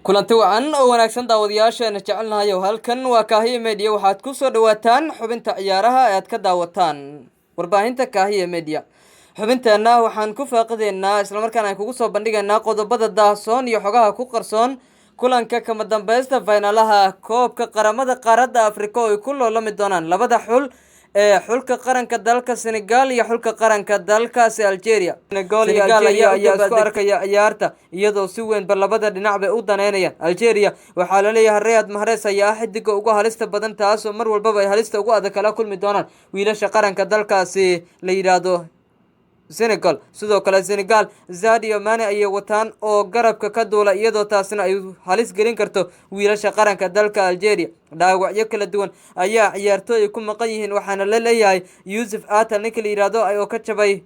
kulanti wacan oo wanaagsan daawadayaasheena jecelnahay halkan waa Kaahiye Media waxaad ku soo dhawaataan xubinta ciyaaraha ee aad ka daawataan warbaahinta Kaahiye Media. xubinteena waxaan ku faaqideynaa isla markaana kugu soo bandhigaynaa qodobada daahsoon iyo xogaha ku qarsoon kulanka kama dambaysta finalaha koobka qaramada qaaradda Afrika oo ay ku loolami doonaan labada xul xulka qaranka dalka Senegal iyo xulka qaranka dalkaasi Algeria. Senegal ayaa isku arkaya ciyaarta iyadoo si weyn labada dhinac bay u daneynayaan. Algeria waxaa la leeyahay Riyad Mahrez ayaa xidiga ugu halista badan taas oo mar walba ay halista ugu adag kala kulmi doonaan wiilasha qaranka dalkaasi la yiraahdo Senegal. sidoo kale Senegal Sadio Mane ay wataan oo garabka ka duula iyadoo taasina ay halis gelin karto wiilasha qaranka dalka Algeria. dhaawacyo kala duwan ayaa ciyaartooy ku maqan yihiin waxaana la leeyahay Youssouf Atal ninka la yiraahdo ay oo ka jabay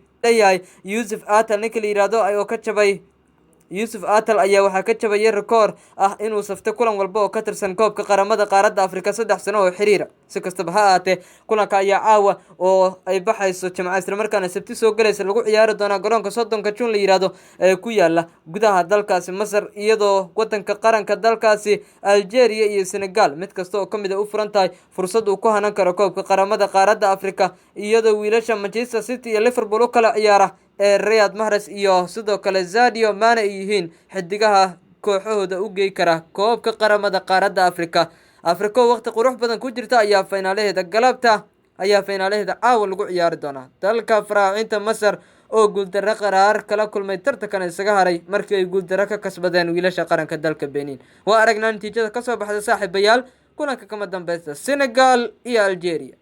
Youssouf Atal ayaa waxa ka jabay record inuu safto kulan walba oo ka tirsan koobka qaramada qaaradda Afrika 3 sano oo xiriir si kastaba ha ahaatee kulanka ayaa caawa oo ay baxayso Jimcaha isla markaana Sabti soo galaysa lagu ciyaari doona garoonka 30 June la yiraahdo ee ku yaala gudaha dalkaasi Masar iyadoo wadanka qaranka dalkaasi Algeria iyo Senegal mid kasta oo kamid u furan tahay fursad uu ku hanan karo koobka qaramada qaaradda Afrika iyadoo wiilasha Manchester City iyo Liverpool kala ciyaara Riyad Mahrez iyo sidoo kale Sadio Mane ay yihiin xidigaha kooxahooda u geey kara koobka qaramada qaaradda Afrika waqti qurux badan ku jirta ayaa finaalaheeda caawa lagu ciyaari doona dalka Faraacinta Masar oo guuldarro qaraar kala kulmay tartankan isaga haray markii ay guuldarro ka kasbadeen wiilasha qaranka dalka Benin. waa aragnaa natiijada ka soo baxday saaxiibayaal kulanka kama dambaysta Senegal iyo Algeria.